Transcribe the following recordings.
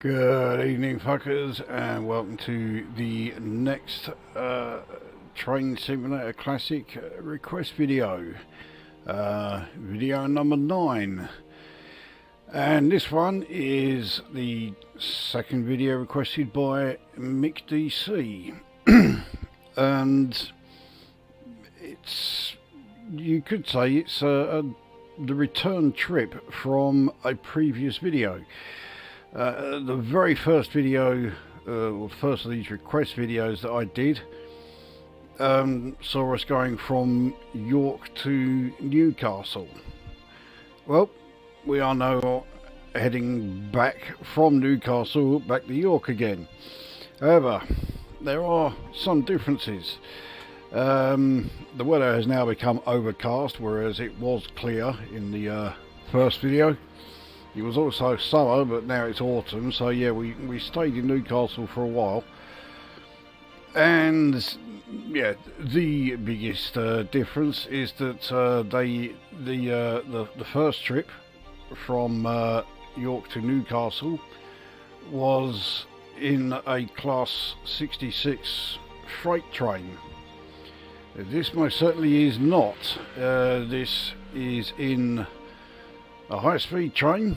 Good evening, fuckers, and welcome to the next Train Simulator Classic request video. Video number 9. And this one is the second video requested by MikkDC. And it's, you could say it's the return trip from a previous video. The very first video, or first of these request videos that I did, saw us going from York to Newcastle. Well, we are now heading back from Newcastle back to York again. However, there are some differences. The weather has now become overcast, whereas it was clear in the first video. It was also summer, but now it's autumn, so yeah, we stayed in Newcastle for a while. And yeah, the biggest difference is that the first trip from York to Newcastle was in a Class 66 freight train. This most certainly is not. This is in a high-speed train,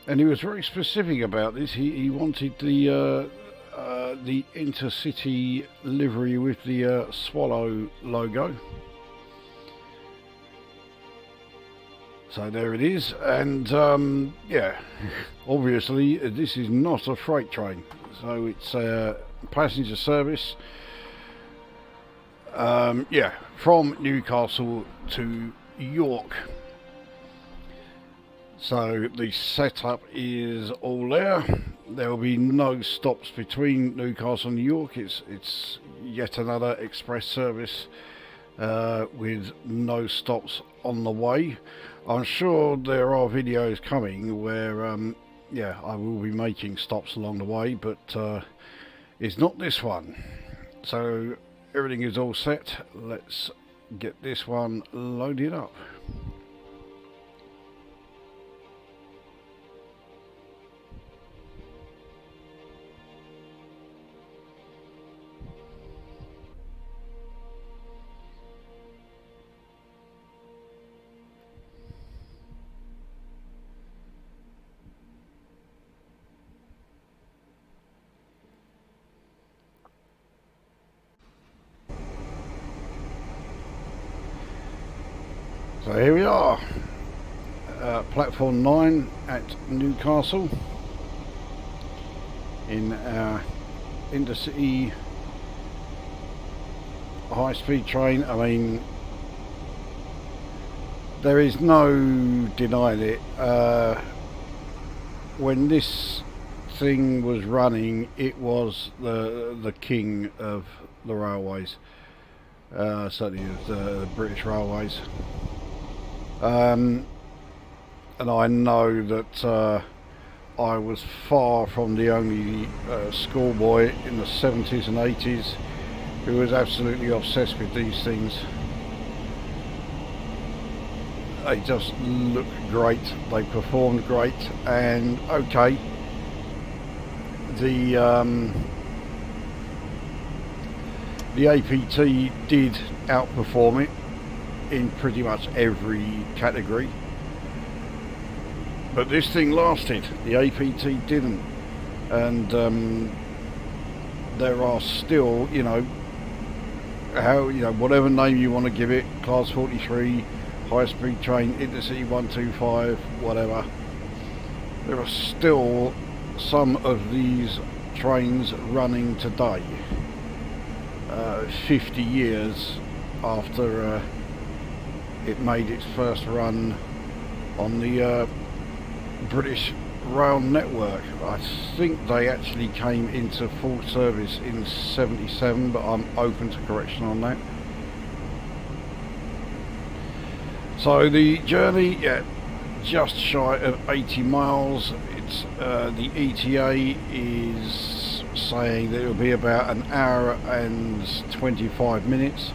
and he was very specific about this. He wanted the InterCity livery with the swallow logo. So there it is, and yeah, obviously this is not a freight train, so it's a passenger service. Yeah, from Newcastle to York. So the setup is all there. There will be no stops between Newcastle and York. It's yet another express service with no stops on the way. I'm sure there are videos coming where yeah, I will be making stops along the way, but it's not this one. So everything is all set. Let's get this one loaded up. So here we are, platform 9 at Newcastle in our InterCity high-speed train. I mean, there is no denying it. When this thing was running, it was the king of the railways, certainly of the British Railways. And I know that I was far from the only schoolboy in the 70s and 80s who was absolutely obsessed with these things. They just looked great, they performed great, and okay, the APT did outperform it in pretty much every category, but this thing lasted. The APT didn't, and there are still, you know, whatever name you want to give it, Class 43, high-speed train, InterCity 125, whatever, there are still some of these trains running today, 50 years after it made its first run on the British rail network. I think they actually came into full service in 77, but I'm open to correction on that. So the journey, yeah, just shy of 80 miles. It's the ETA is saying that it'll be about an hour and 25 minutes.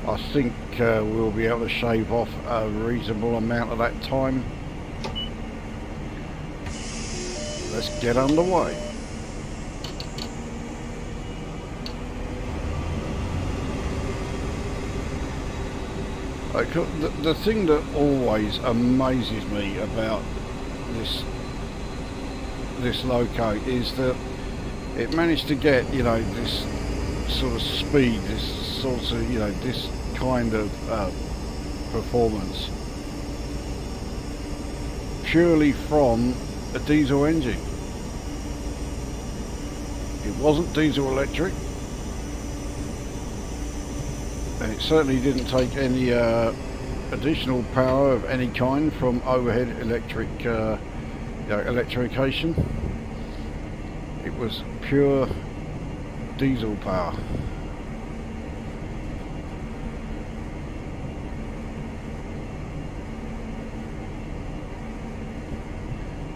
I think we'll be able to shave off a reasonable amount of that time. let's get underway. The thing that always amazes me about this loco is that it managed to get, you know, this sort of speed, this sort of, you know, this kind of performance purely from a diesel engine. It wasn't diesel electric, and it certainly didn't take any additional power of any kind from overhead electric electrification. It was pure diesel power.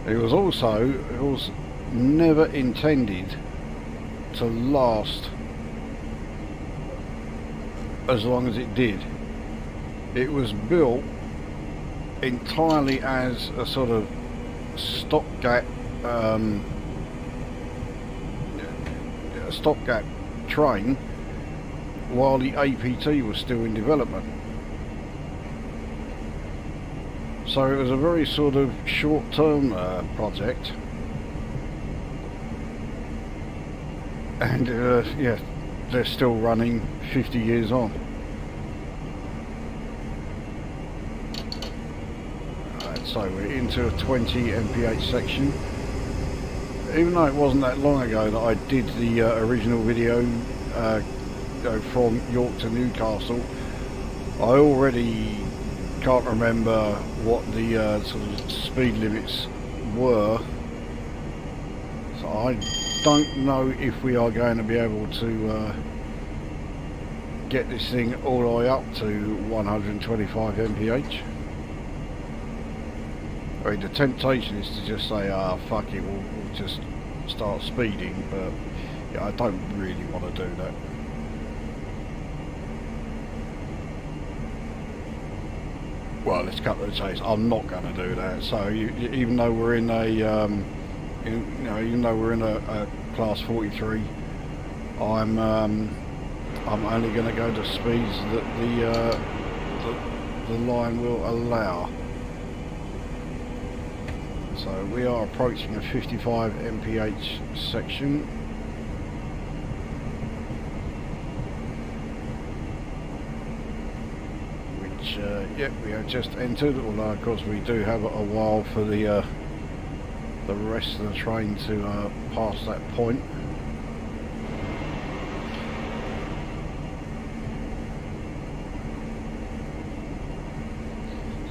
It was never intended to last as long as it did. It was built entirely as a sort of stopgap train while the APT was still in development. So it was a very sort of short-term project, and yeah, they're still running 50 years on. So we're into a 20 mph section. Even though it wasn't that long ago that I did the original video from York to Newcastle, I already can't remember what the sort of speed limits were. So I don't know if we are going to be able to get this thing all the way up to 125 mph. I mean, the temptation is to just say, fuck it, we'll just start speeding, but yeah, I don't really want to do that. Well, let's cut to the chase. I'm not going to do that. So even though we're in a, even though we're in a class 43, I'm only going to go to speeds that the line will allow. So we are approaching a 55 mph section. Which, yep, we have just entered, although of course we do have a while for the rest of the train to pass that point.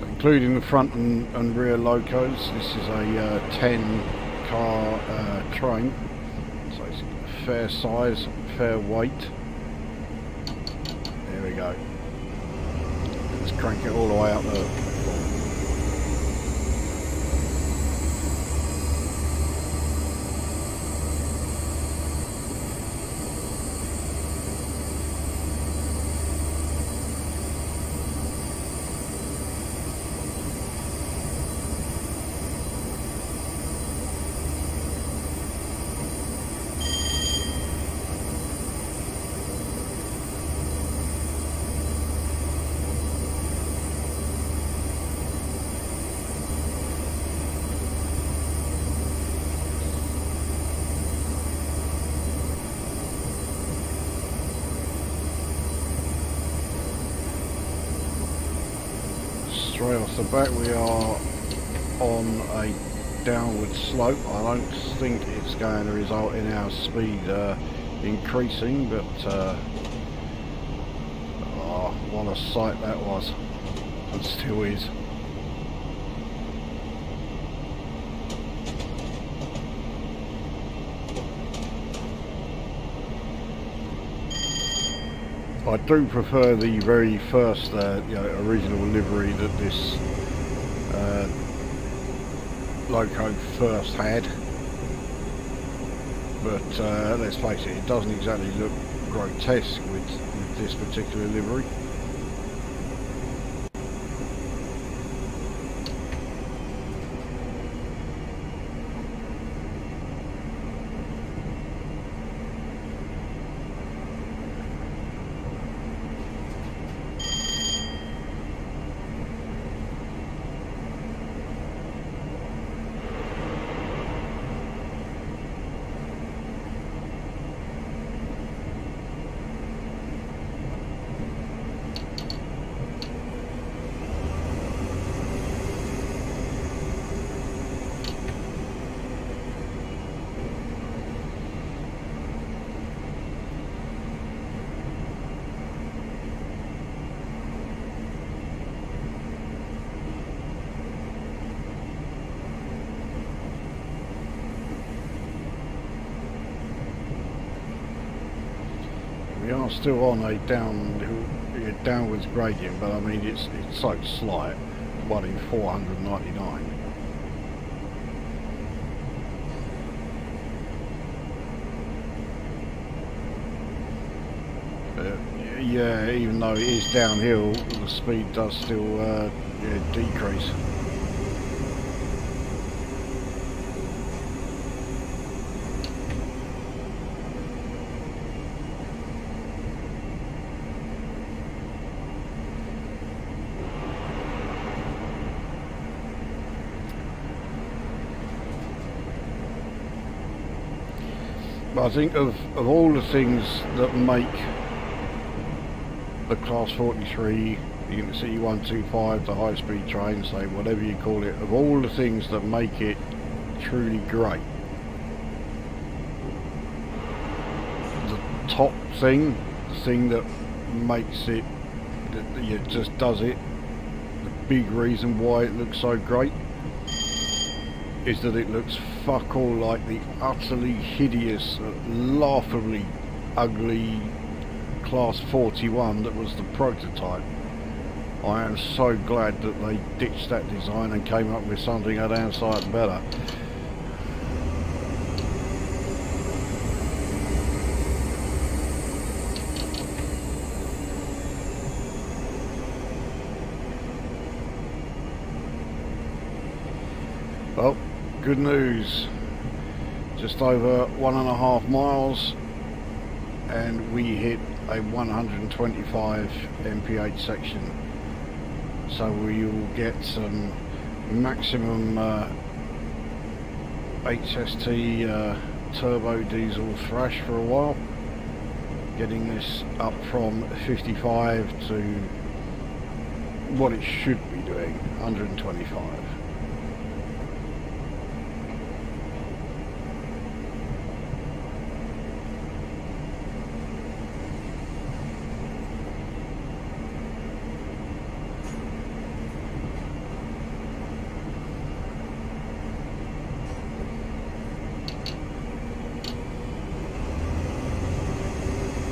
Including the front and rear locos, this is a 10 car train, so it's fair size, fair weight. There we go. Let's crank it all the way up there. Straight off the bat we are on a downward slope. I don't think it's going to result in our speed increasing, but oh, what a sight that was, and still is. I do prefer the very first original livery that this loco first had, but let's face it, it doesn't exactly look grotesque with this particular livery. We are still on a downwards gradient, but I mean it's so slight, 1 in 499. Yeah, even though it is downhill, the speed does still decrease. But I think of all the things that make the Class 43, the InterCity 125, the high-speed train, say whatever you call it, of all the things that make it truly great, the top thing, the thing that makes it, that it just does it, the big reason why it looks so great, is that it looks fuck all like the utterly hideous, laughably ugly Class 41 that was the prototype. I am so glad that they ditched that design and came up with something a damn sight better. Well, good news. Just over 1.5 miles and we hit a 125 mph section, so we will get some maximum HST turbo diesel thrash for a while, getting this up from 55 to what it should be doing, 125.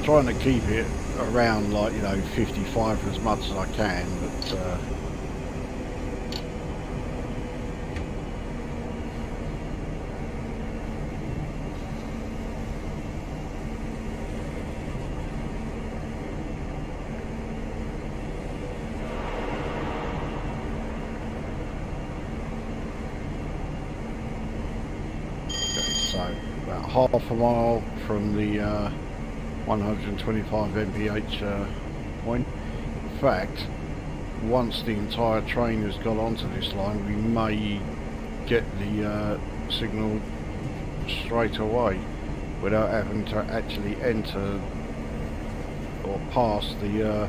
Trying to keep it around, like, you know, 55 for as much as I can, but okay, so about half a mile from the 125 mph point. In fact, once the entire train has got onto this line, we may get the signal straight away without having to actually enter or pass the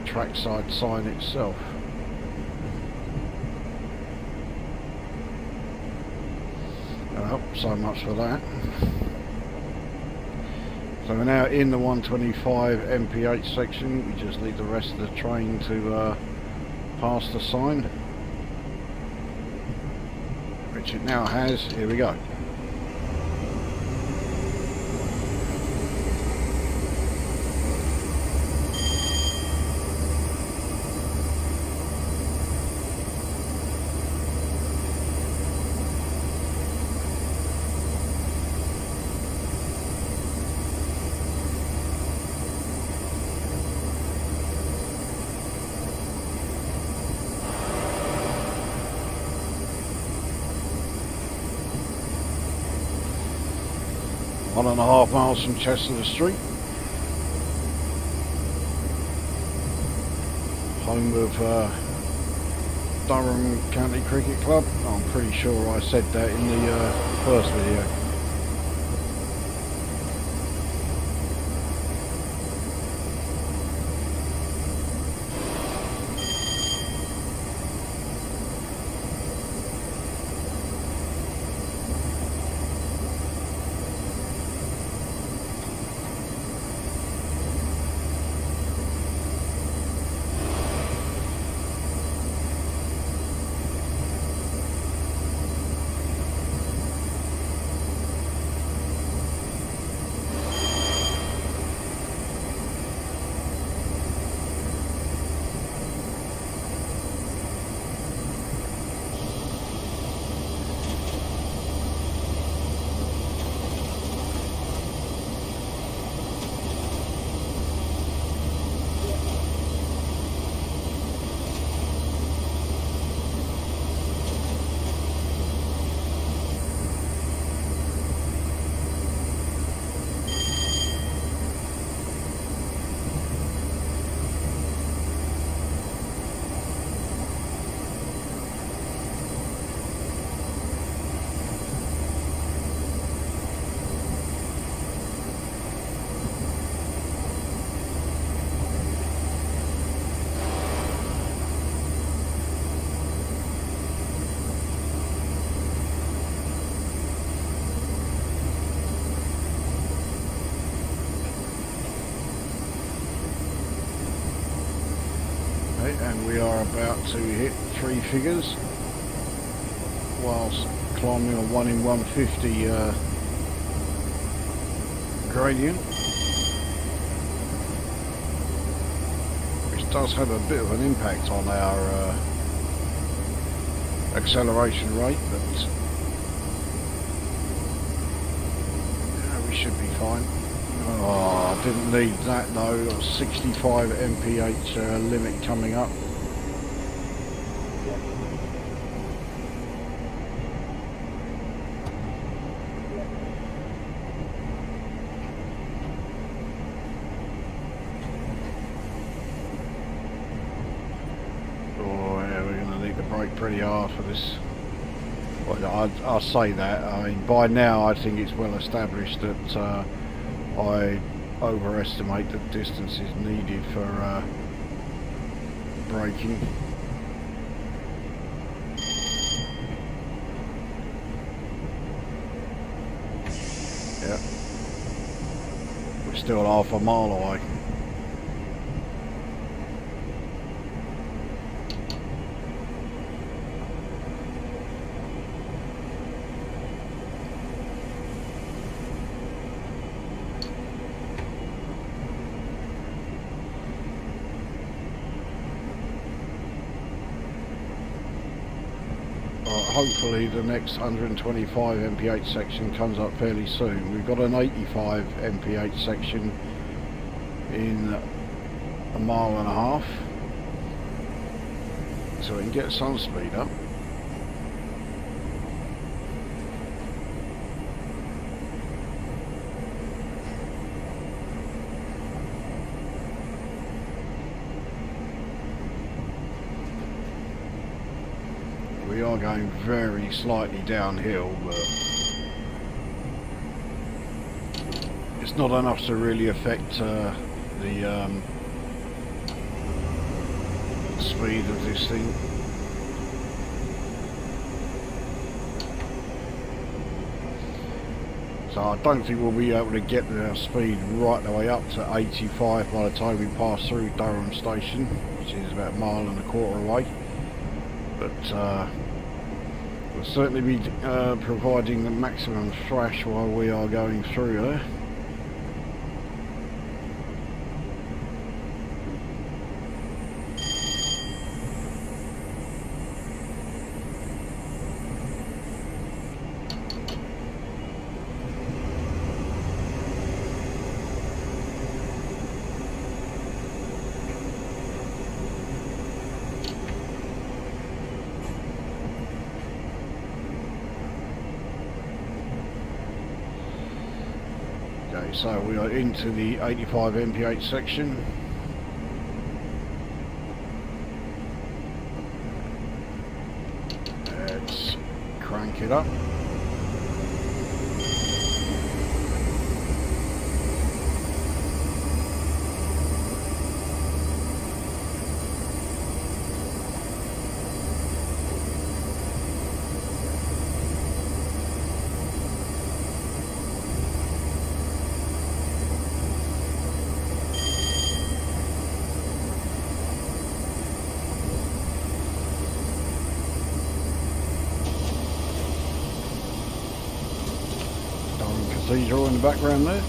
trackside sign itself. Well, so much for that. So we're now in the 125 mph section. We just need the rest of the train to pass the sign, which it now has. Here we go. One and a half miles from Chester Street, home of Durham County Cricket Club. I'm pretty sure I said that in the first video. and we are about to hit 3 figures whilst climbing a 1 in 150 gradient, which does have a bit of an impact on our acceleration rate, but we should be fine. Oh, I didn't need that though. Got 65 mph limit coming up. Pretty hard for this. Well, I'll say that. I mean, by now I think it's well established that I overestimate the distances needed for braking. Yeah, we're still half a mile away. Hopefully the next 125 mph section comes up fairly soon. We've got an 85 mph section in a mile and a half, so we can get some speed up. We are going very slightly downhill, but it's not enough to really affect the speed of this thing. So I don't think we'll be able to get our speed right the way up to 85 by the time we pass through Durham Station, which is about a mile and a quarter away. But we'll certainly be providing the maximum thrash while we are going through there. So we are into the 85 mph section. Let's crank it up. Cathedral in the background there.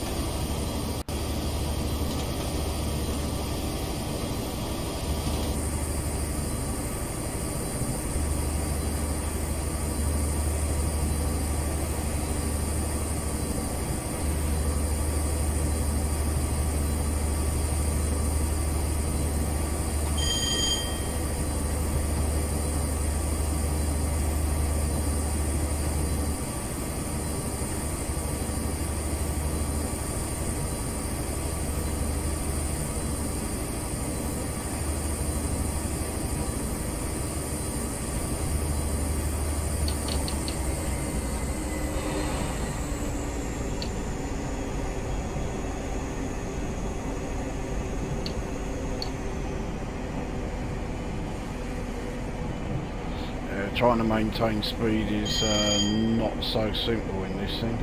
Trying to maintain speed is not so simple in this thing.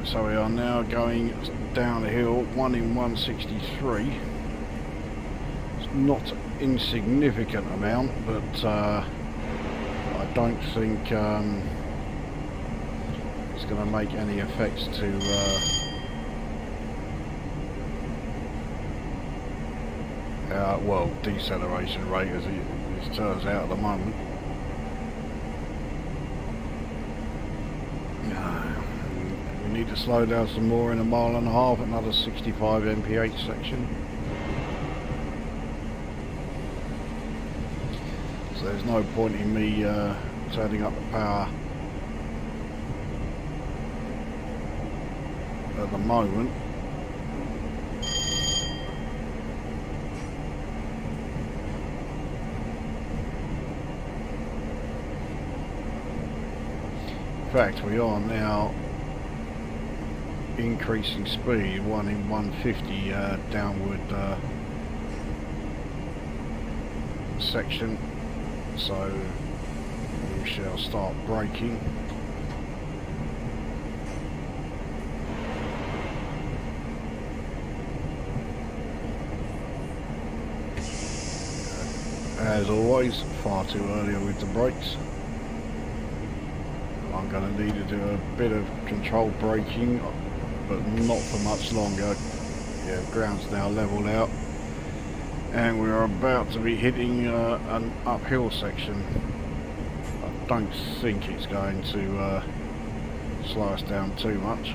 So we are now going down the hill, 1 in 163. It's not insignificant amount, but I don't think it's going to make any effects to well, deceleration rate as it turns out at the moment. We need to slow down some more in a mile and a half, another 65 mph section. So there's no point in me turning up the power at the moment. In fact, we are now increasing speed, 1 in 150 downward section, so we shall start braking. As always, far too early with the brakes. I'm going to need to do a bit of controlled braking, but not for much longer. Yeah, ground's now leveled out, and we're about to be hitting an uphill section. I don't think it's going to slow us down too much.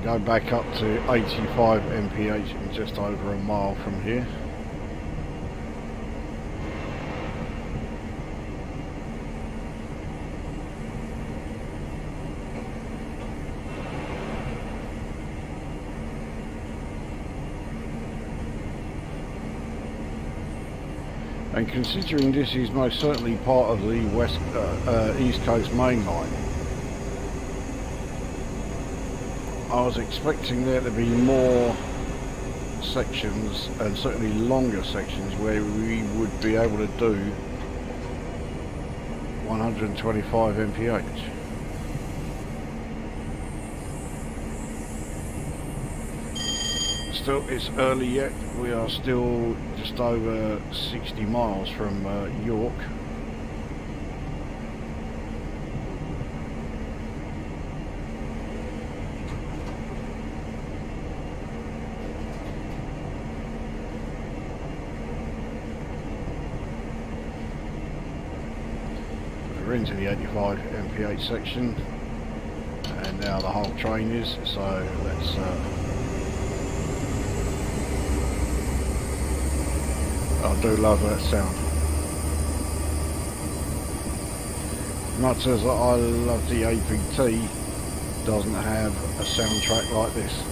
Go back up to 85 mph in just over a mile from here. And considering this is most certainly part of the East Coast main line, I was expecting there to be more sections, and certainly longer sections, where we would be able to do 125 mph. Still, it's early yet. We are still just over 60 miles from York. We're into the 85 mph section, and now the whole train is, so let's I do love that sound. Much as I love the APT, doesn't have a soundtrack like this.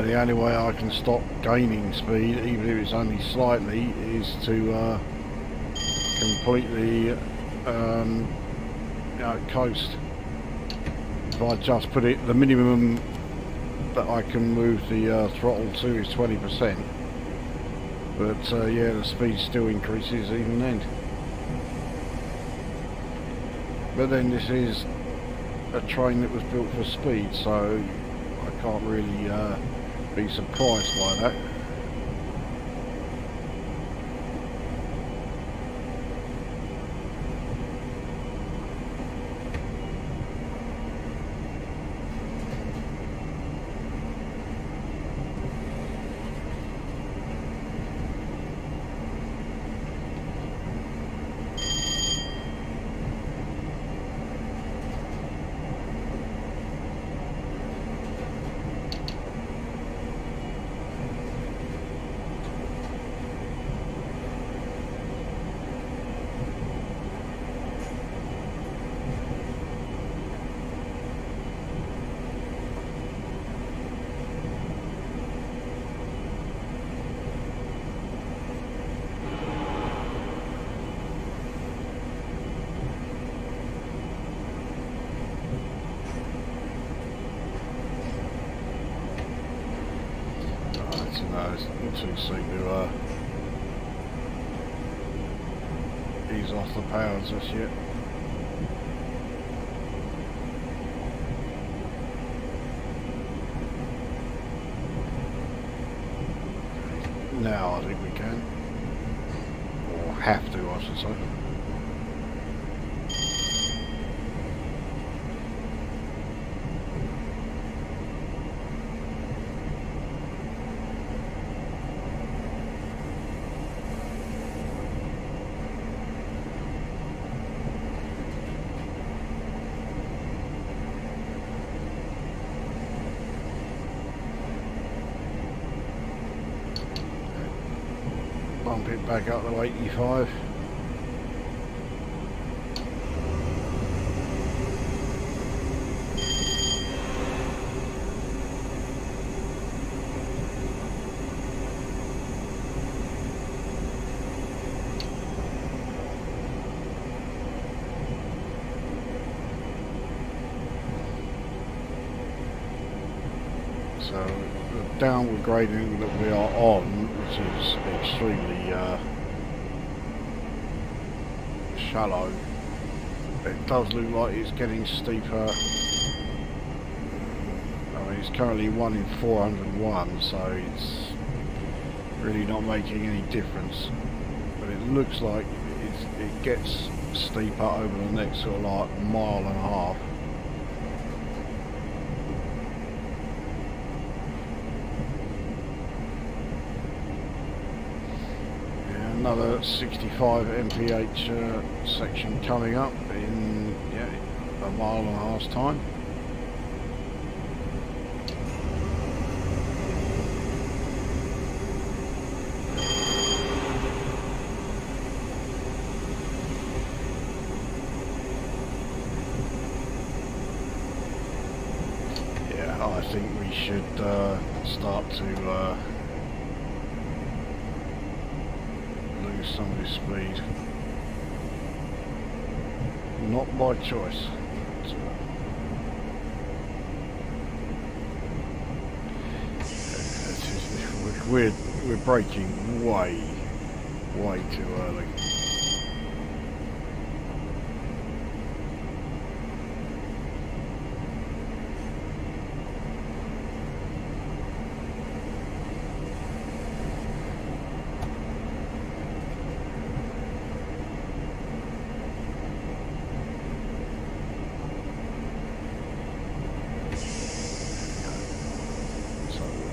The only way I can stop gaining speed, even if it's only slightly, is to completely coast. If I just put it, the minimum that I can move the throttle to is 20%, but yeah, the speed still increases even then. But then this is a train that was built for speed, so I can't really be surprised by that. too soon to ease off the powers just yet. Now I think we can, or have to, I should say. Bump it back up to 85. So the downward grading that we are on, which is extremely shallow, it does look like it's getting steeper. I mean, it's currently 1 in 401, so it's really not making any difference, but it looks like it gets steeper over the next sort of like mile and a half. Another 65 mph section coming up in a mile and a half's time. Yeah, I think we should start to some of his speed. Not by choice. We're braking way too early.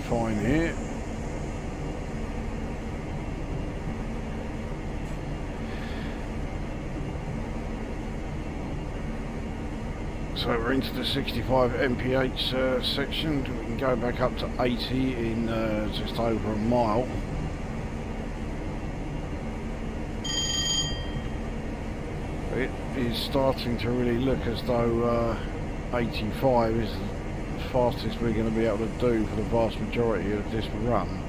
Fine here. So we're into the 65 mph section. We can go back up to 80 in just over a mile. It is starting to really look as though 85 is the fastest we're going to be able to do for the vast majority of this run.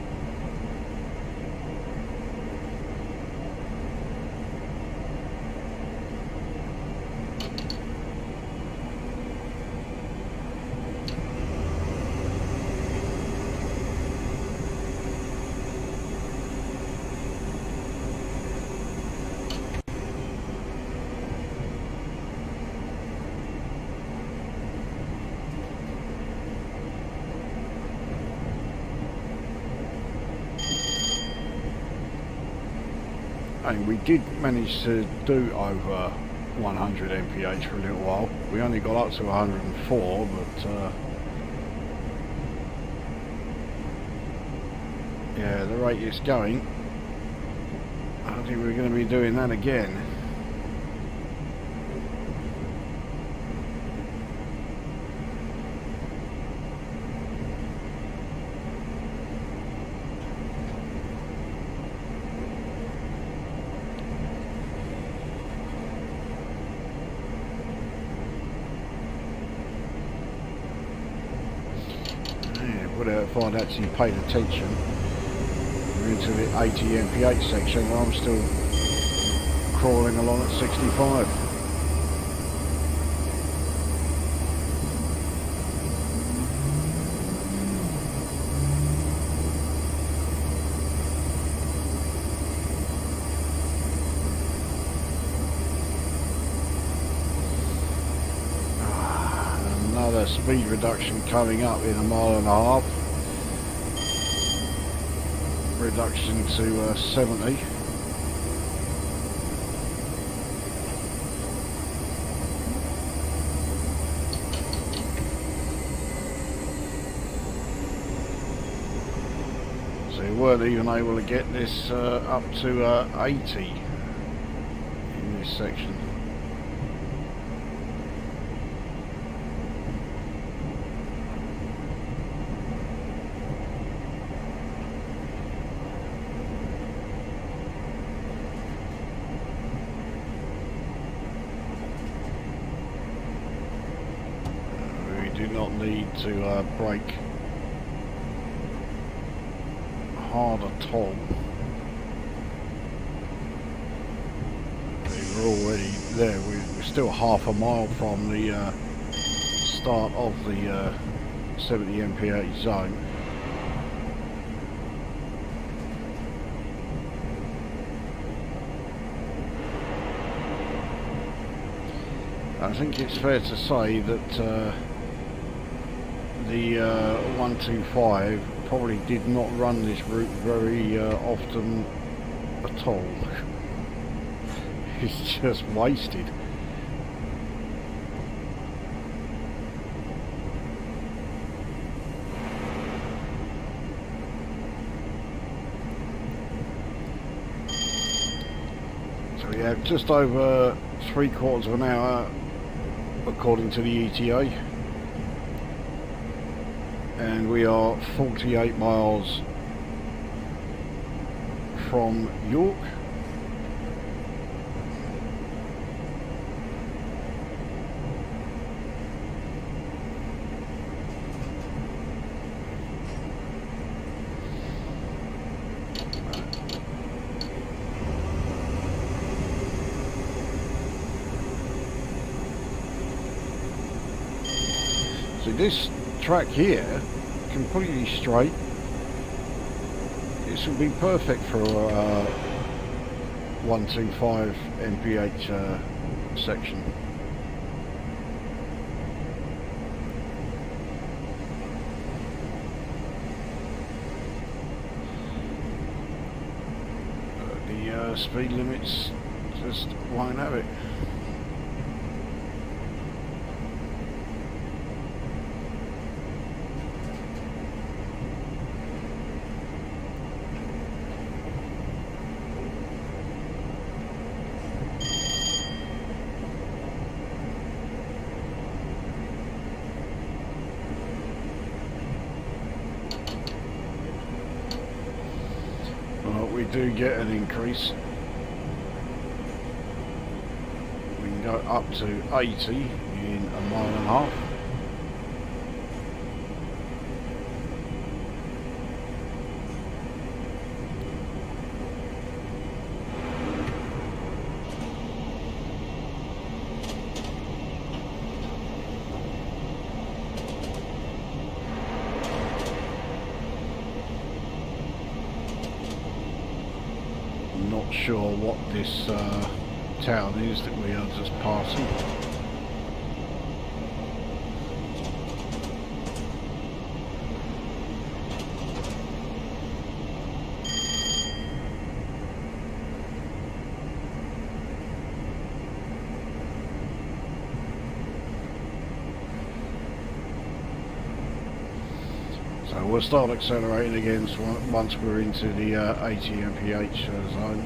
And we did manage to do over 100 mph for a little while. We only got up to 104, but yeah, the rate it's going, I don't think we're going to be doing that again. If I'd actually paid attention, we're into the 80 mph section and I'm still crawling along at 65. speed reduction coming up in a mile and a half. Reduction to 70. So we weren't even able to get this up to 80 in this section. Do not need to brake hard at all. We're already there. We're still half a mile from the start of the 70 mph zone. I think it's fair to say that the 125 probably did not run this route very often at all. It's just wasted. So we have just over 3/4 of an hour according to the ETA. And we are 48 miles from York. So this track here, completely straight, this will be perfect for a 125 mph section. The speed limits just won't have it. We do get an increase. We can go up to 80 in a mile and a half. Not sure what this town is that we are just passing. So we'll start accelerating again once we're into the 80 mph zone.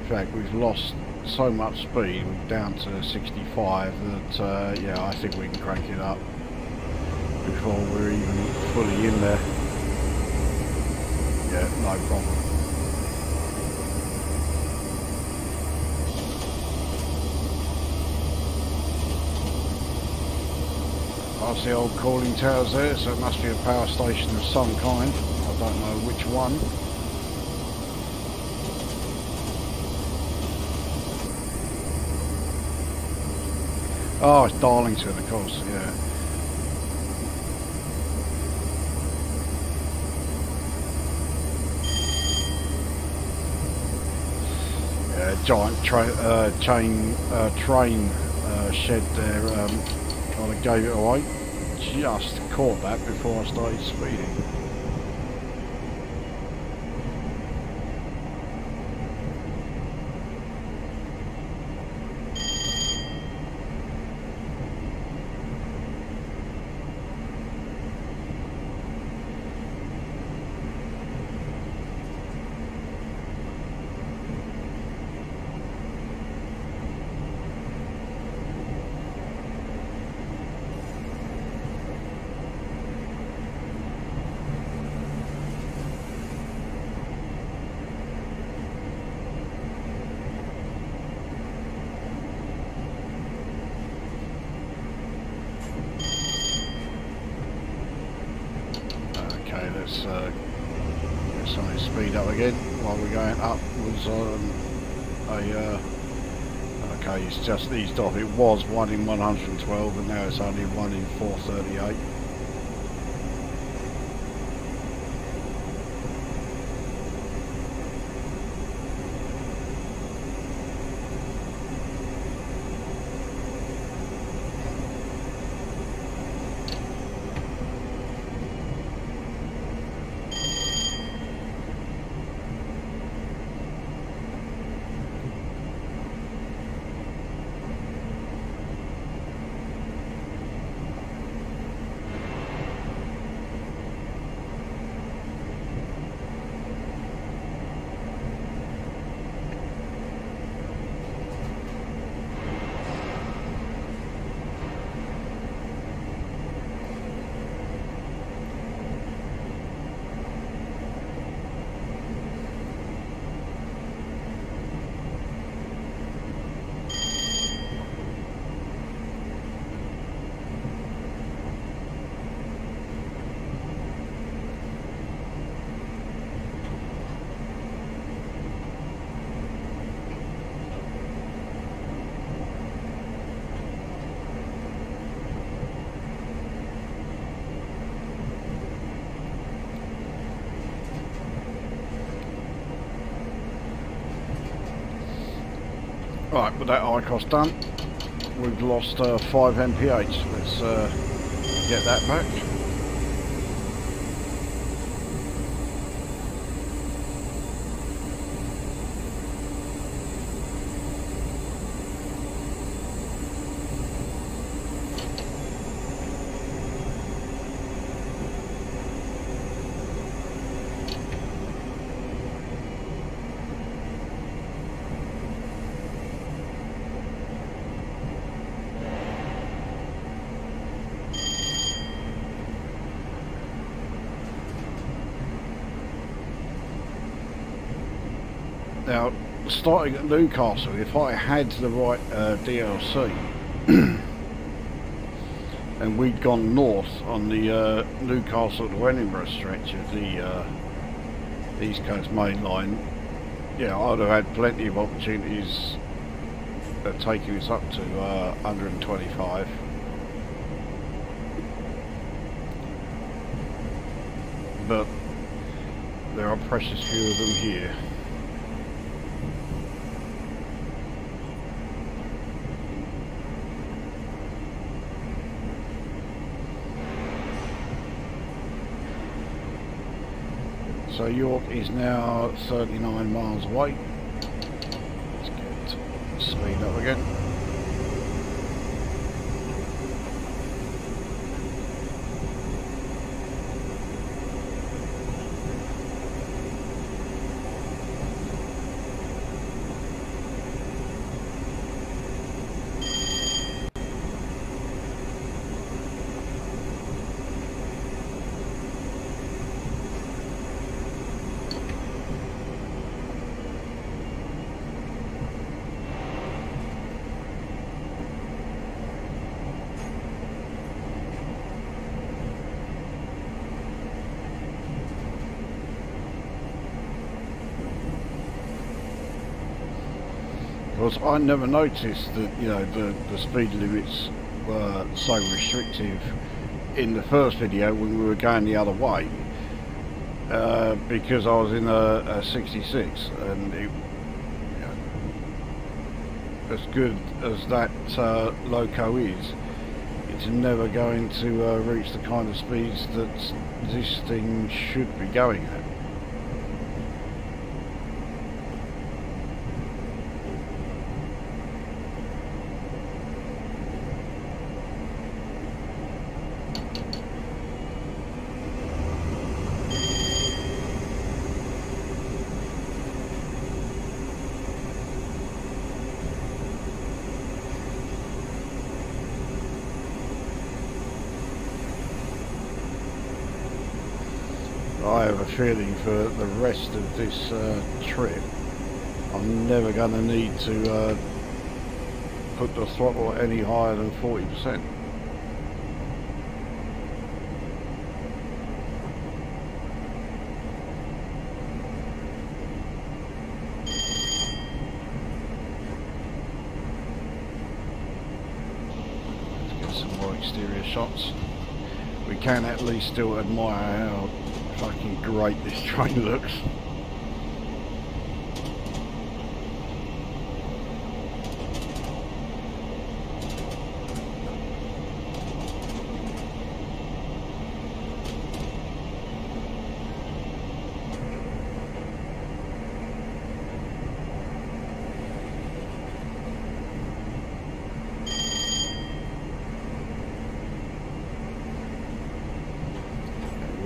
In fact, we've lost so much speed, we're down to 65, that yeah, I think we can crank it up before we're even fully in there. Yeah, no problem. Past the old cooling towers there, so it must be a power station of some kind. I don't know which one. Oh, it's Darlington, of course, yeah. Giant train shed there. Kind of gave it away. Just caught that before I started speeding. Let's something speed up again while we're going upwards on okay, it's just eased off. It was 1 in 112 and now it's only 1 in 438. Right, with that ICOS done, we've lost 5 mph. Let's get that back. Now, starting at Newcastle, if I had the right DLC and we'd gone north on the Newcastle to Edinburgh stretch of the East Coast Main Line, yeah, I'd have had plenty of opportunities of taking us up to 125. But there are precious few of them here. So York is now 39 miles away. Let's get speed up again. Because I never noticed that, you know, the speed limits were so restrictive in the first video when we were going the other way, because I was in a 66, and it, you know, as good as that loco is, it's never going to reach the kind of speeds that this thing should be going at. I have a feeling for the rest of this trip I'm never going to need to put the throttle any higher than 40%. Let's get some more exterior shots. We can at least still admire how fucking great this train looks.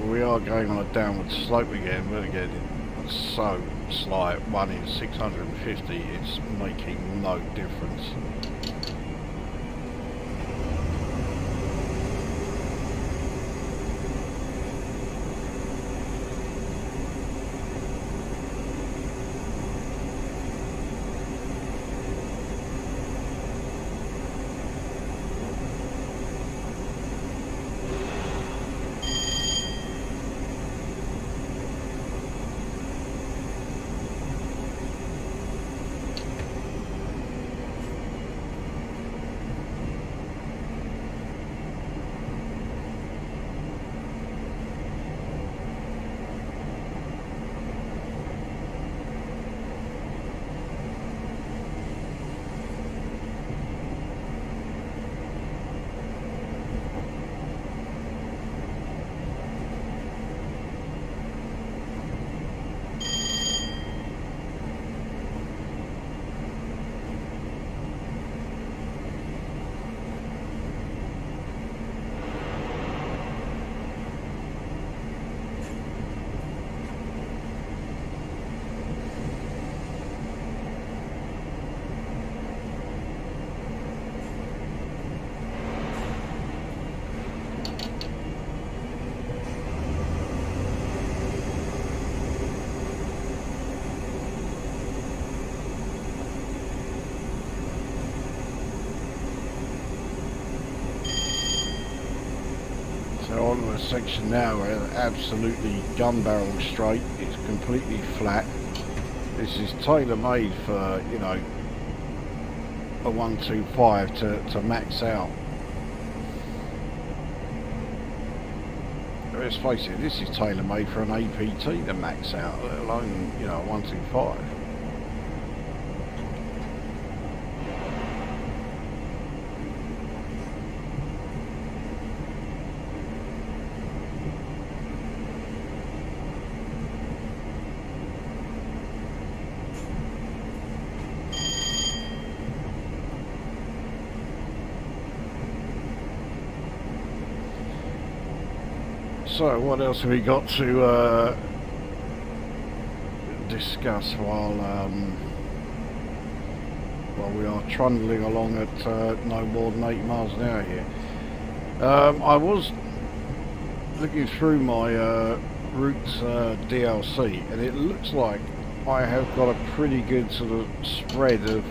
We are going on a downward slope again, but again it's so slight, 1 in 650, it's making no difference. So onto a section now where it's absolutely gun barrel straight, it's completely flat. This is tailor made for, you know, a 125 to max out. Let's face it, this is tailor made for an APT to max out, let alone, you know, a 125. So what else have we got to discuss while we are trundling along at no more than 8 miles an hour here? I was looking through my routes DLC, and it looks like I have got a pretty good sort of spread of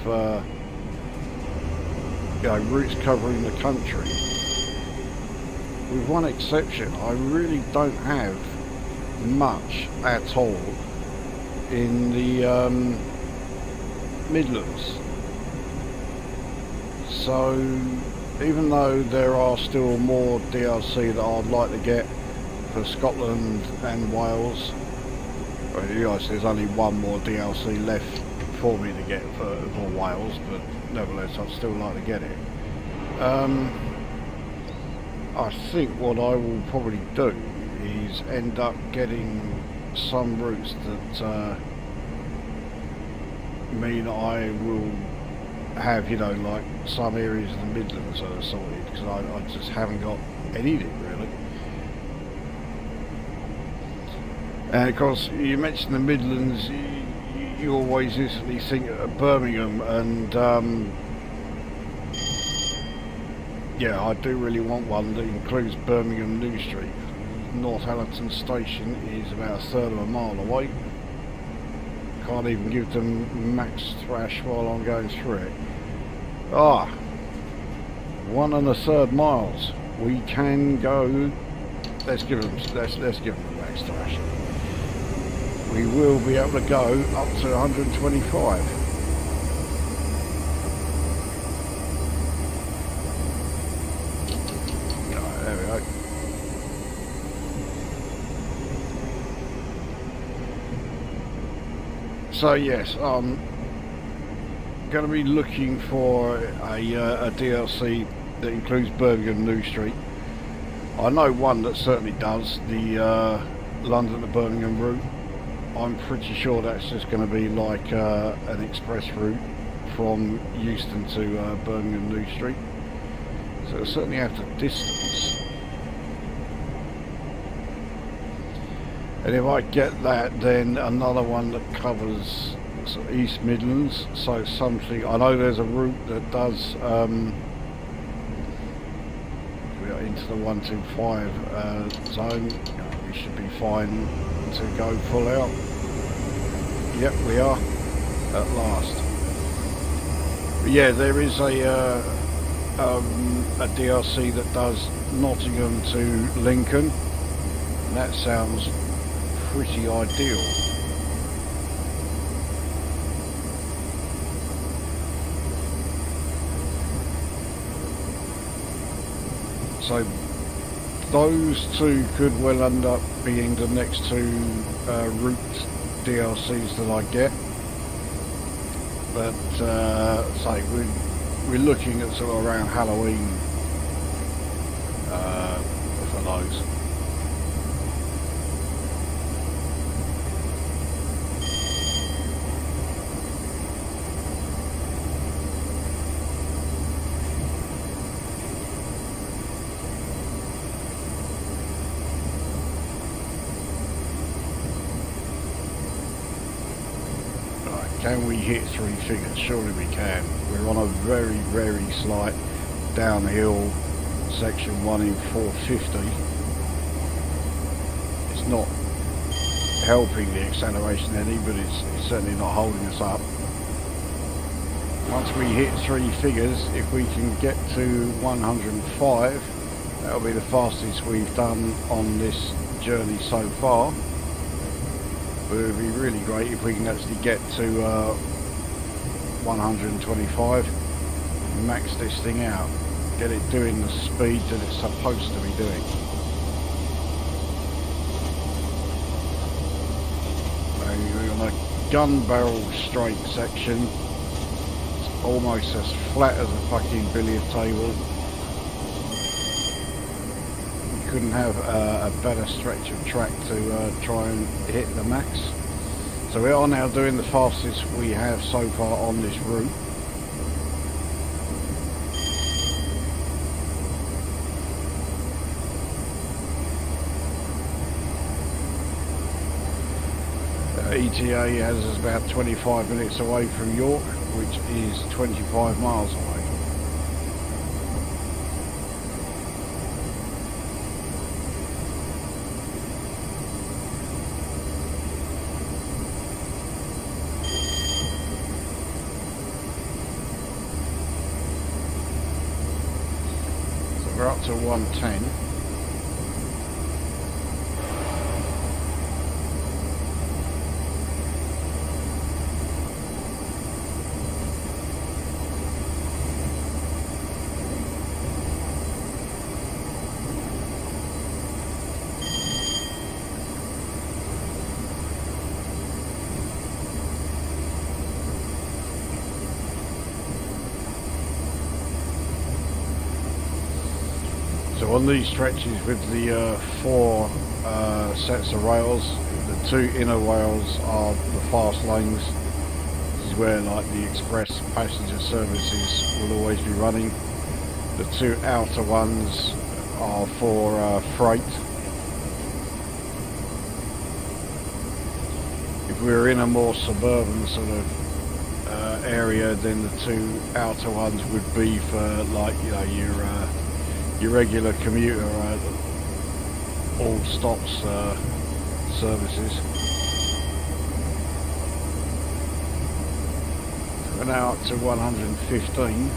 you know, routes covering the country. With one exception, I really don't have much at all in the Midlands. So even though there are still more DLC that I'd like to get for Scotland and Wales, well, you guys, there's only one more DLC left for me to get for Wales, but nevertheless I'd still like to get it. I think what I will probably do is end up getting some routes that mean I will have, you know, like some areas of the Midlands that are sorted, because I just haven't got anything really. And of course, you mentioned the Midlands, you always instantly think of Birmingham, and yeah, I do really want one that includes Birmingham New Street. Northallerton Station is about a third of a mile away. Can't even give them max thrash while I'm going through it. 1 1/3 miles. We can go. Let's give them the max thrash. We will be able to go up to 125. Right, there we go. So yes, I'm going to be looking for a DLC that includes Birmingham New Street. I know one that certainly does, the London to Birmingham route. I'm pretty sure that's just going to be like an express route from Euston to Birmingham New Street. So it'll certainly have the distance. And if I get that, then another one that covers sort of East Midlands. So something, I know there's a route that does we are into the 125 zone. We should be fine to go full out. Yep, we are at last. But yeah, there is a DLC that does Nottingham to Lincoln, and that sounds pretty ideal. So those two could well end up being the next two route DLCs that I get, but say we're looking at sort of around Halloween for those. Can we hit 3 figures? Surely we can. We're on a very, very slight downhill section 1 in 450. It's not helping the acceleration any, but it's certainly not holding us up. Once we hit 3 figures, if we can get to 105, that'll be the fastest we've done on this journey so far. But it would be really great if we can actually get to 125, max this thing out, get it doing the speed that it's supposed to be doing. We're on a gun barrel straight section, it's almost as flat as a fucking billiard table. Couldn't have a better stretch of track to try and hit the max. So we are now doing the fastest we have so far on this route. ETA has us about 25 minutes away from York, which is 25 miles away. We're up to 110. So on these stretches with the 4 sets of rails, the 2 inner rails are the fast lanes. This is where like the express passenger services will always be running. The 2 outer ones are for freight. If we were in a more suburban sort of area, then the 2 outer ones would be for like, you know, your regular commuter all stops services. So we're now up to 115.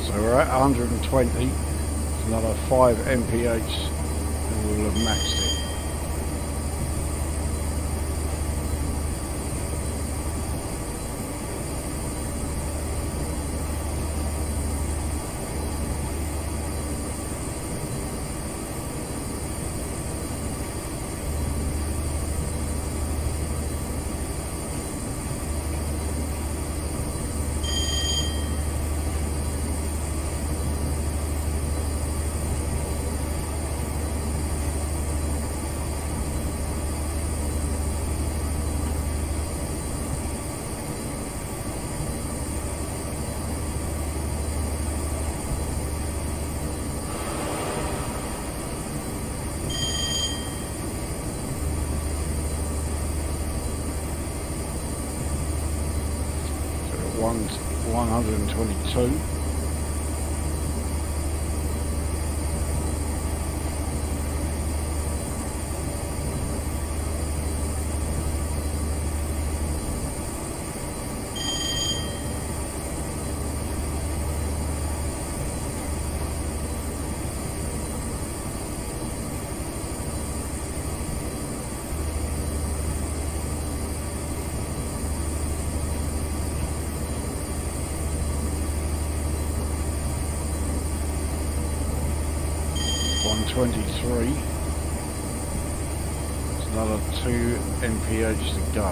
So we're at 120, it's another 5 mph and we'll have maxed it. One's 122. .23. It's another 2 mph to go.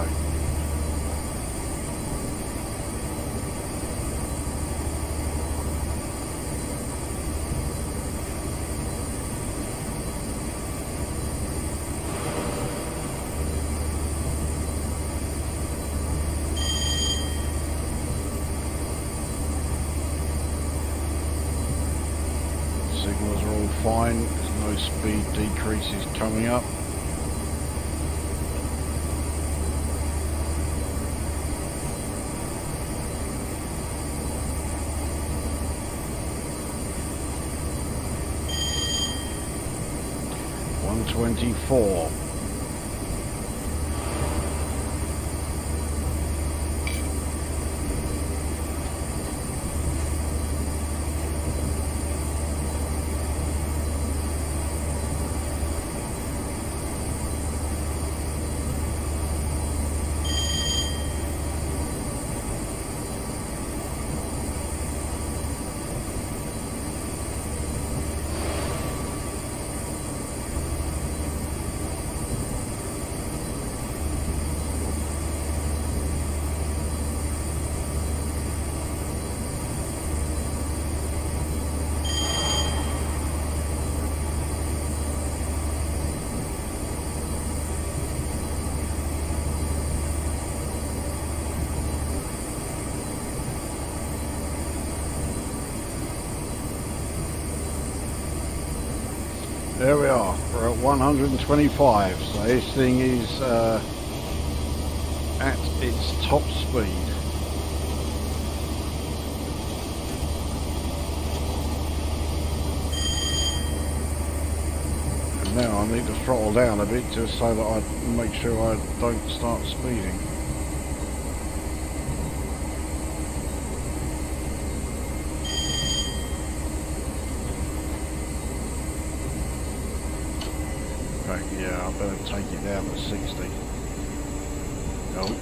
Signals are all fine, there's no speed decreases coming up. .124. There we are, we're at 125, so this thing is at its top speed. And now I need to throttle down a bit just so that I make sure I don't start speeding. Yeah, I better take it down to 60. Oh.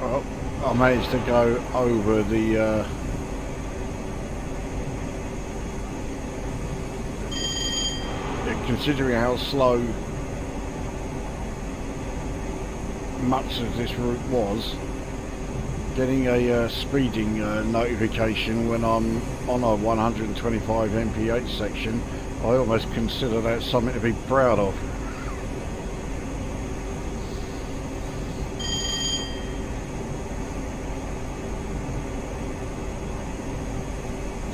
Oh, I managed to go over the considering how slow much of this route was, getting a speeding notification when I'm on a 125 mph section, I almost consider that something to be proud of.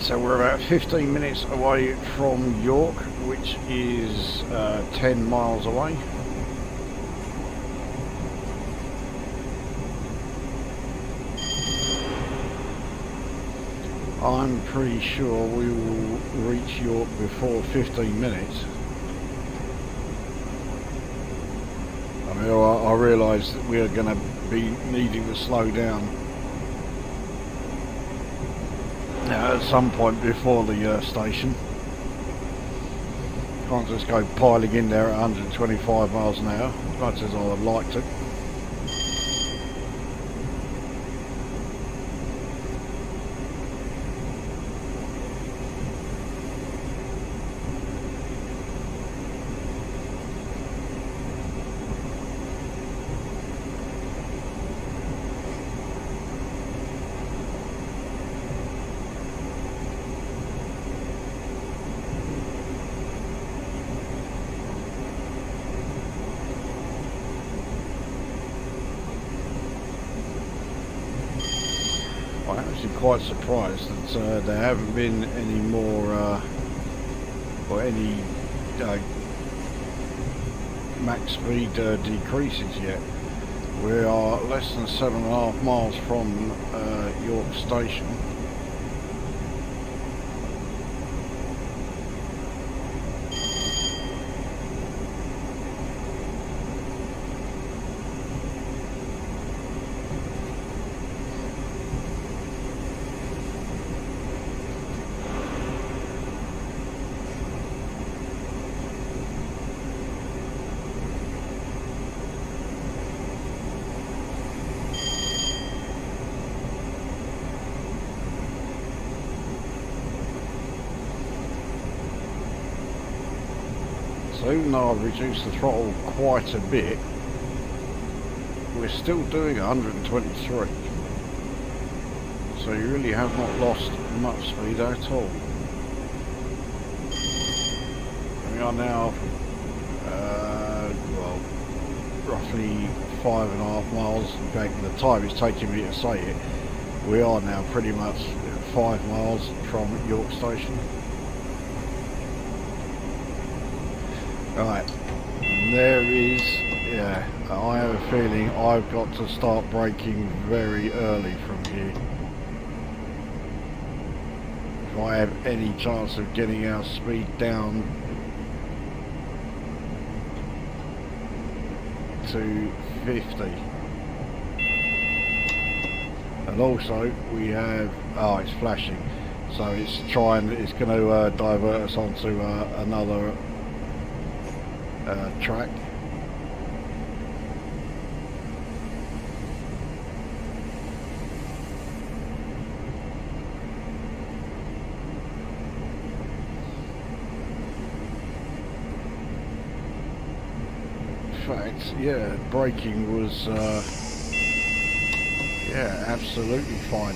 So we're about 15 minutes away from York, which is 10 miles away. I'm pretty sure we will reach York before 15 minutes. I mean, I realise that we are going to be needing to slow down at some point before the station. Can't just go piling in there at 125 miles an hour, as much as I would like to. I'm actually quite surprised that there haven't been any more or any max speed decreases yet. We are less than 7.5 miles from York Station. So even though I've reduced the throttle quite a bit, we're still doing 123. So you really have not lost much speed at all. We are now, well, roughly 5.5 miles. In fact, the time it's taking me to say it, we are now pretty much 5 miles from York Station. Right, there is, yeah, I have a feeling I've got to start braking very early from here. If I have any chance of getting our speed down to 50. And also we have, oh, it's flashing, so it's going to divert us onto another track. In fact, yeah, braking was yeah, absolutely fine.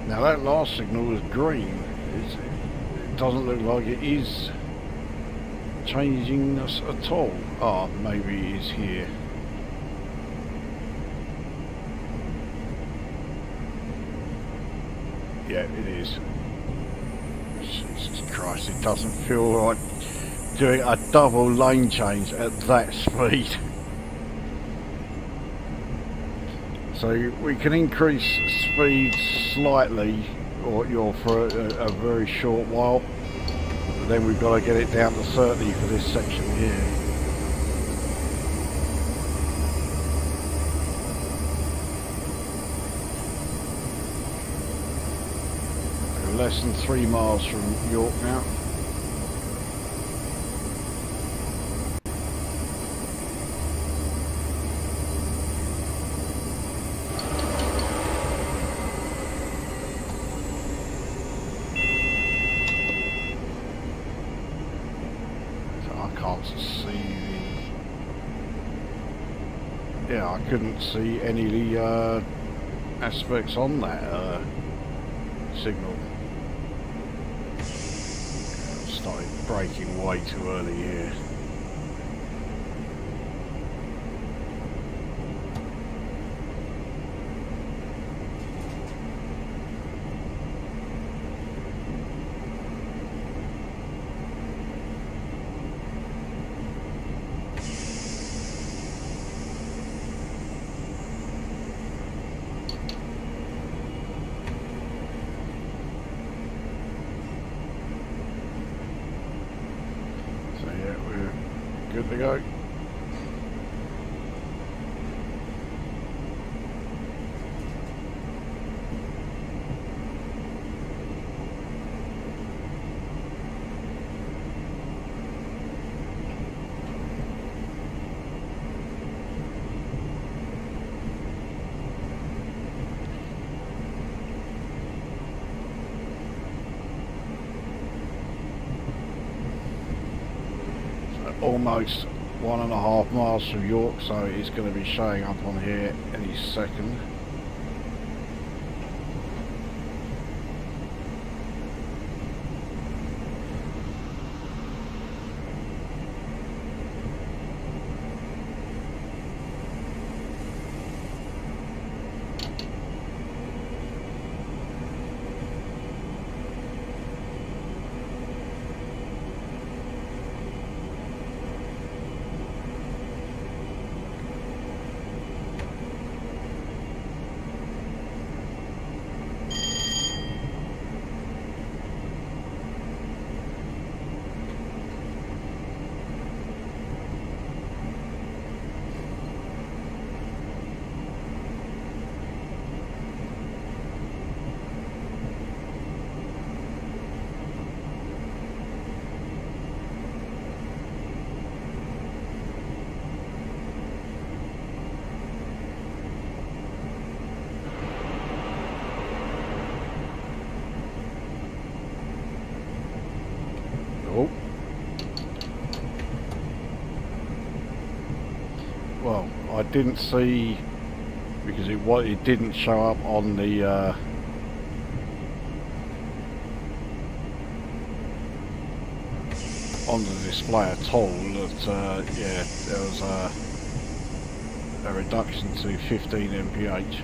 Now that last signal was green. It doesn't look like it is changing us at all. Oh, maybe it is here. Yeah, it is. Jesus Christ, it doesn't feel right doing a double lane change at that speed. So we can increase speed slightly, or for a very short while, but then we've got to get it down to 30 for this section here. We're less than 3 miles from York now. Yeah, I couldn't see any aspects on that signal. Started braking way too early here. Good to go. Almost 1.5 miles from York, so it's going to be showing up on here any second. Well, I didn't see, because it didn't show up on the display at all that yeah, there was a reduction to 15 mph.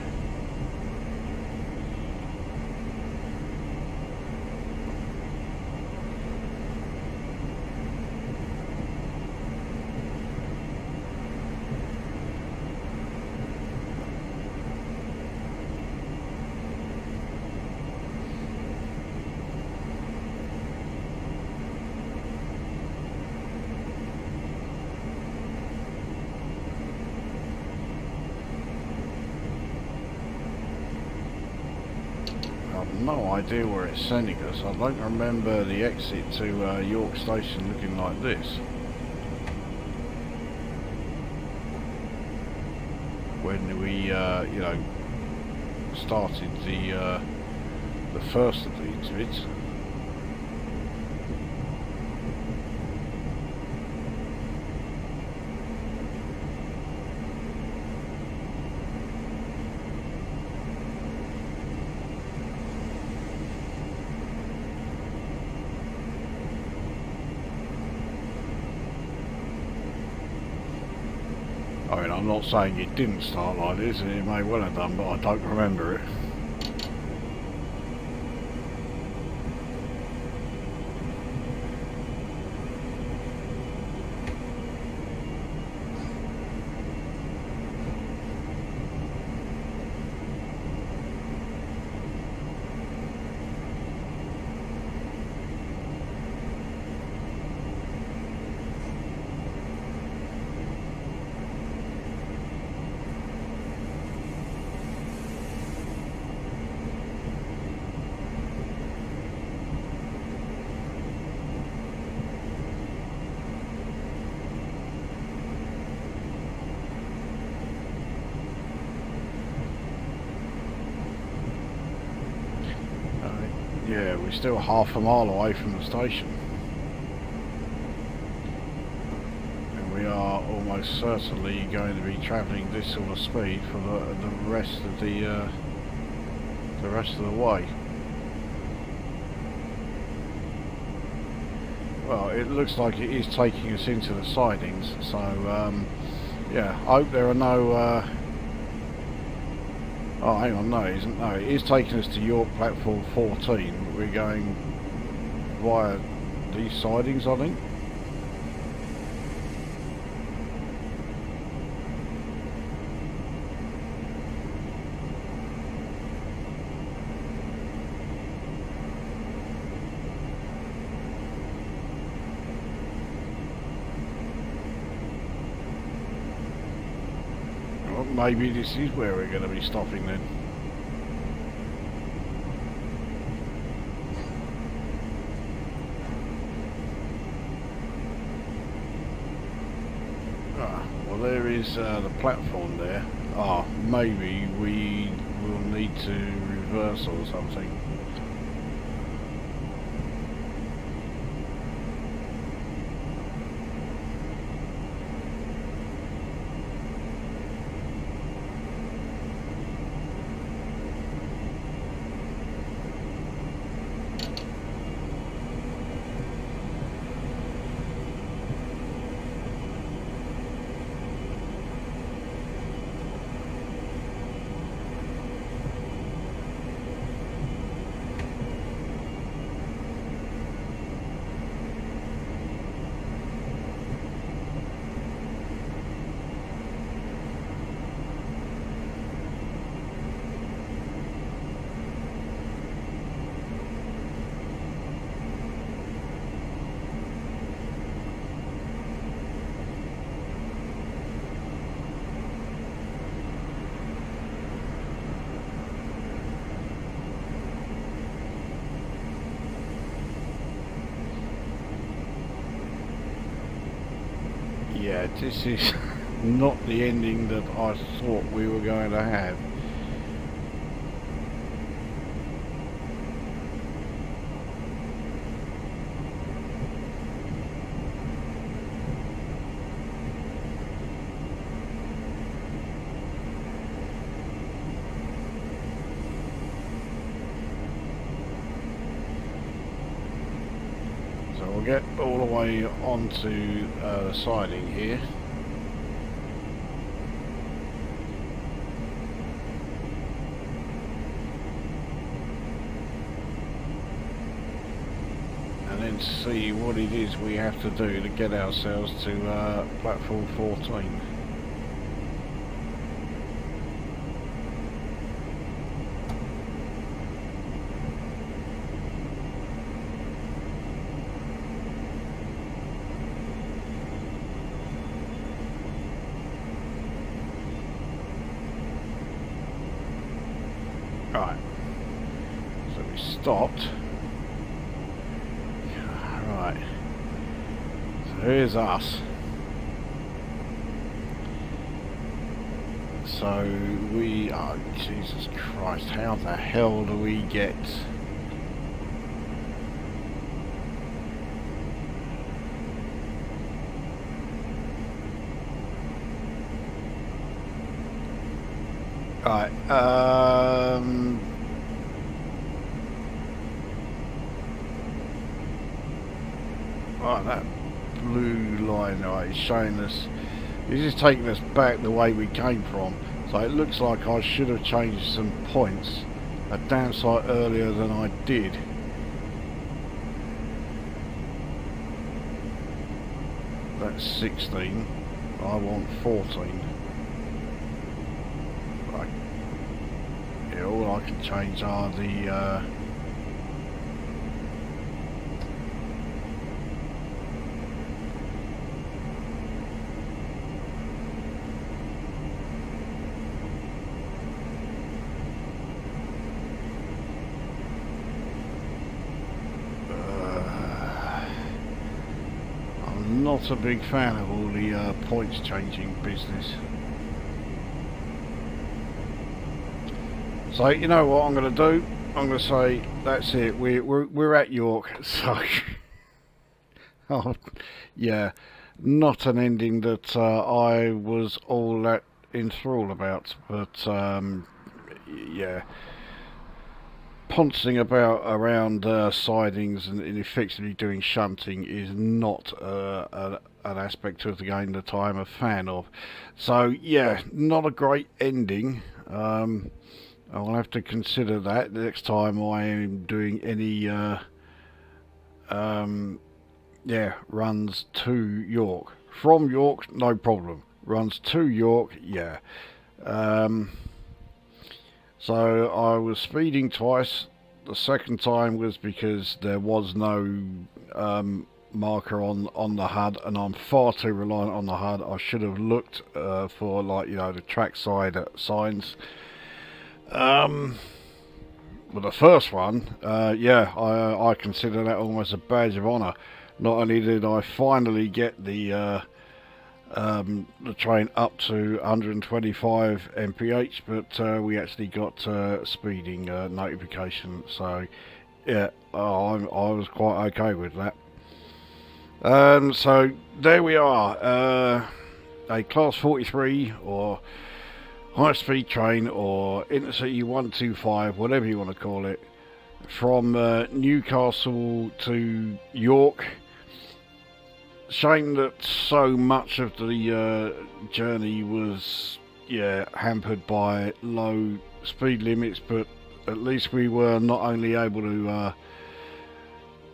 No idea where it's sending us. I don't remember the exit to York Station looking like this. When we, you know, started the first of these bits. I mean, I'm not saying it didn't start like this, and it may well have done, but I don't remember it. Yeah, we're still half a mile away from the station. And we are almost certainly going to be travelling this sort of speed for the rest of the way. Well, it looks like it is taking us into the sidings, so yeah, I hope there are no oh, hang on, no, it isn't. No, it is taking us to York platform 14, but we're going via these sidings, I think. Well, maybe this is where we're going to be stopping then. Well, there is the platform there. Maybe we will need to reverse or something. Yeah, this is not the ending that I thought we were going to have. So we'll get all the way onto the siding here. And then see what it is we have to do to get ourselves to platform 14. Right, so we stopped. Right, so here's us. So we are, Jesus Christ, how the hell do we get? Right, right, that blue line, right, is showing us This is taking us back the way we came from. So it looks like I should have changed some points a damn sight earlier than I did. That's 16. I want 14. Right. Yeah, all I can change are the not a big fan of all the points changing business. So you know what I'm going to do? I'm going to say that's it. We're at York. So oh, yeah, not an ending that I was all that enthralled about, but yeah. Poncing about around sidings and effectively doing shunting is not an aspect of the game that I'm a fan of. So yeah, not a great ending. I'll have to consider that next time I am doing any yeah, runs to York. From York, no problem. Runs to York, yeah. So I was speeding twice. The second time was because there was no marker on the HUD, and I'm far too reliant on the HUD. I should have looked for, like, you know, the trackside signs. But the first one, yeah, I consider that almost a badge of honour. Not only did I finally get the train up to 125 mph, but we actually got speeding notification. So yeah, I was quite okay with that. So there we are, a class 43 or high speed train, or InterCity 125, whatever you want to call it, from Newcastle to York. Shame that so much of the journey was, yeah, hampered by low speed limits, but at least we were not only able to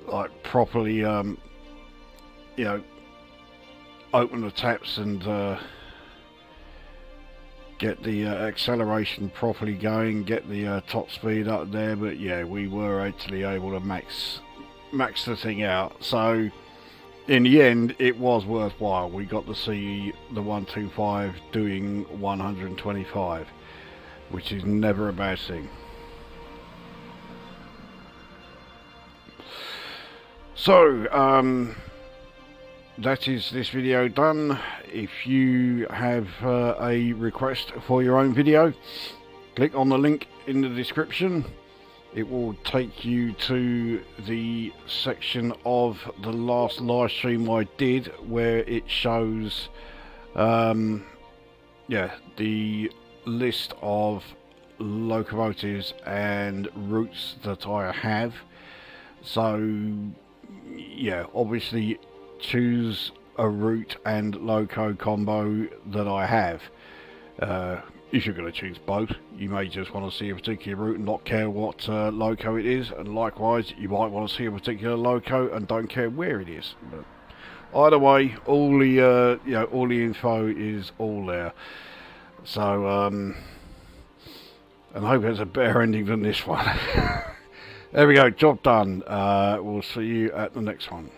like properly you know, open the taps and get the acceleration properly going, get the top speed up there, but yeah, we were actually able to max the thing out. So in the end, it was worthwhile. We got to see the 125 doing 125, which is never a bad thing. So, that is this video done. If you have a request for your own video, click on the link in the description. It will take you to the section of the last live stream I did, where it shows yeah, the list of locomotives and routes that I have. So yeah, obviously choose a route and loco combo that I have. If you're going to choose both, you may just want to see a particular route and not care what loco it is, and likewise you might want to see a particular loco and don't care where it is. But either way, all the you know, all the info is all there. So and I hope there's a better ending than this one. There we go, job done. We'll see you at the next one.